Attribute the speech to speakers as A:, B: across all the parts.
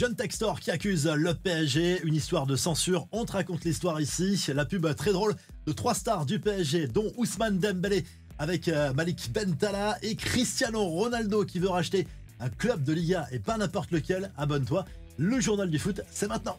A: John Textor qui accuse le PSG, une histoire de censure. On te raconte l'histoire ici. La pub très drôle de 3 stars du PSG, dont Ousmane Dembélé avec Malik Bentala et Cristiano Ronaldo qui veut racheter un club de Liga et pas n'importe lequel. Abonne-toi, le journal du foot, c'est maintenant.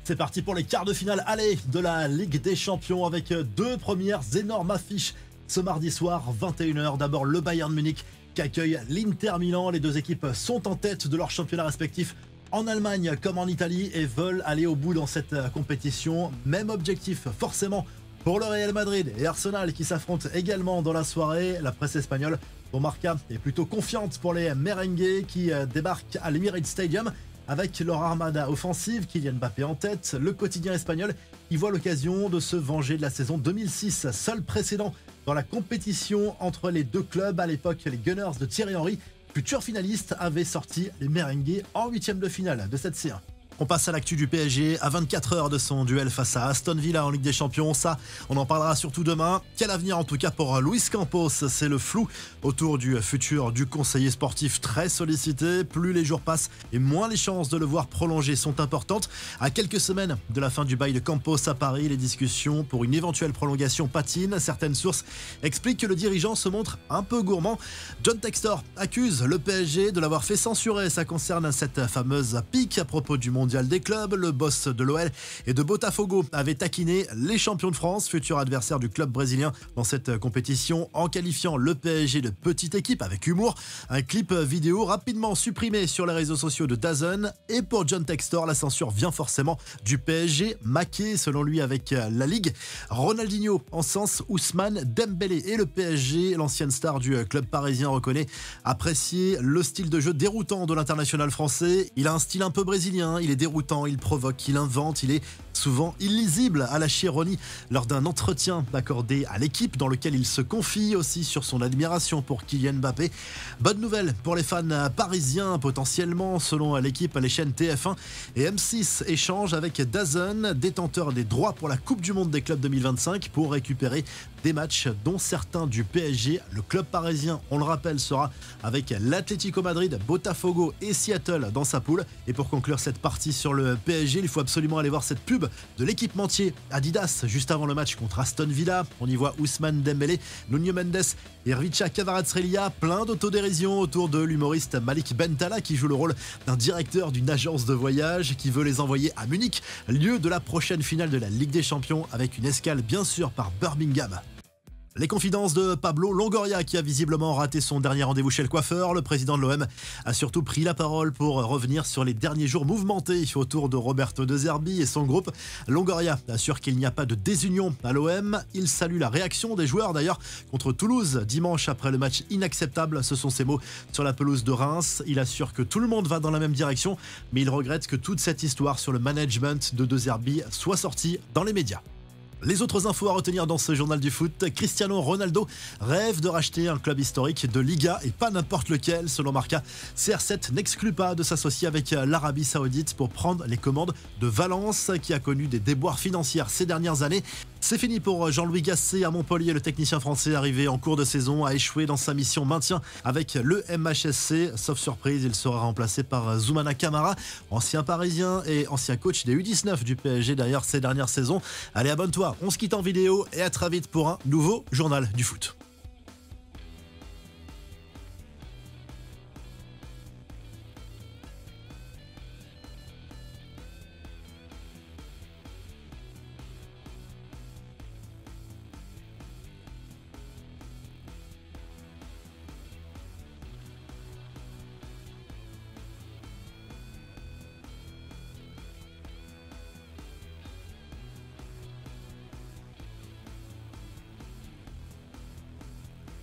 A: C'est parti pour les quarts de finale aller de la Ligue des Champions avec 2 premières énormes affiches ce mardi soir, 21h. D'abord le Bayern Munich qui accueille l'Inter Milan. Les deux équipes sont en tête de leur championnat respectif en Allemagne comme en Italie et veulent aller au bout dans cette compétition. Même objectif forcément pour le Real Madrid et Arsenal qui s'affrontent également dans la soirée. La presse espagnole, dont Marca, est plutôt confiante pour les merengues qui débarquent à l'Emirates Stadium avec leur armada offensive, Kylian Mbappé en tête. Le quotidien espagnol y voit l'occasion de se venger de la saison 2006, seul précédent dans la compétition entre les deux clubs. À l'époque, les Gunners de Thierry Henry, futurs finalistes, avaient sorti les merengues en 8e de finale de cette C1. On passe à l'actu du PSG à 24 heures de son duel face à Aston Villa en Ligue des Champions. Ça, on en parlera surtout demain. Quel avenir en tout cas pour Luis Campos? C'est le flou autour du futur du conseiller sportif très sollicité. Plus les jours passent et moins les chances de le voir prolonger sont importantes. À quelques semaines de la fin du bail de Campos à Paris, les discussions pour une éventuelle prolongation patinent. Certaines sources expliquent que le dirigeant se montre un peu gourmand. John Textor accuse le PSG de l'avoir fait censurer. Ça concerne cette fameuse pique à propos du mondial des clubs. Le boss de l'OL et de Botafogo avait taquiné les champions de France, futurs adversaires du club brésilien dans cette compétition, en qualifiant le PSG de petite équipe avec humour. Un clip vidéo rapidement supprimé sur les réseaux sociaux de DAZN. Et pour John Textor, la censure vient forcément du PSG, maqué selon lui avec la Ligue. Ronaldinho encense Ousmane Dembélé et le PSG, l'ancienne star du club parisien, reconnaît apprécier le style de jeu déroutant de l'international français. Il a un style un peu brésilien, il est déroutant, il provoque, il invente, il est souvent illisible, à la Chironi lors d'un entretien accordé à l'équipe dans lequel il se confie aussi sur son admiration pour Kylian Mbappé. Bonne nouvelle pour les fans parisiens, potentiellement, selon l'équipe, les chaînes TF1 et M6 échangent avec DAZN, détenteur des droits pour la Coupe du Monde des clubs 2025, pour récupérer des matchs dont certains du PSG. Le club parisien, on le rappelle, sera avec l'Atlético Madrid, Botafogo et Seattle dans sa poule. Et pour conclure cette partie sur le PSG, il faut absolument aller voir cette pub de l'équipementier Adidas juste avant le match contre Aston Villa. On y voit Ousmane Dembélé, Nuno Mendes et Richa Kvaratskhelia, plein d'autodérision autour de l'humoriste Malik Bentala qui joue le rôle d'un directeur d'une agence de voyage qui veut les envoyer à Munich, lieu de la prochaine finale de la Ligue des Champions, avec une escale bien sûr par Birmingham. Les confidences de Pablo Longoria qui a visiblement raté son dernier rendez-vous chez le coiffeur. Le président de l'OM a surtout pris la parole pour revenir sur les derniers jours mouvementés autour de Roberto De Zerbi et son groupe. Longoria assure qu'il n'y a pas de désunion à l'OM. Il salue la réaction des joueurs d'ailleurs contre Toulouse dimanche après le match inacceptable. Ce sont ses mots sur la pelouse de Reims. Il assure que tout le monde va dans la même direction, mais il regrette que toute cette histoire sur le management de De Zerbi soit sortie dans les médias. Les autres infos à retenir dans ce journal du foot: Cristiano Ronaldo rêve de racheter un club historique de Liga et pas n'importe lequel. Selon Marca, CR7 n'exclut pas de s'associer avec l'Arabie Saoudite pour prendre les commandes de Valence, qui a connu des déboires financières ces dernières années. C'est fini pour Jean-Louis Gasset à Montpellier. Le technicien français arrivé en cours de saison a échoué dans sa mission maintien avec le MHSC. Sauf surprise, il sera remplacé par Zoumana Camara, ancien parisien et ancien coach des U19 du PSG d'ailleurs ces dernières saisons. Allez, abonne-toi, on se quitte en vidéo et à très vite pour un nouveau journal du foot.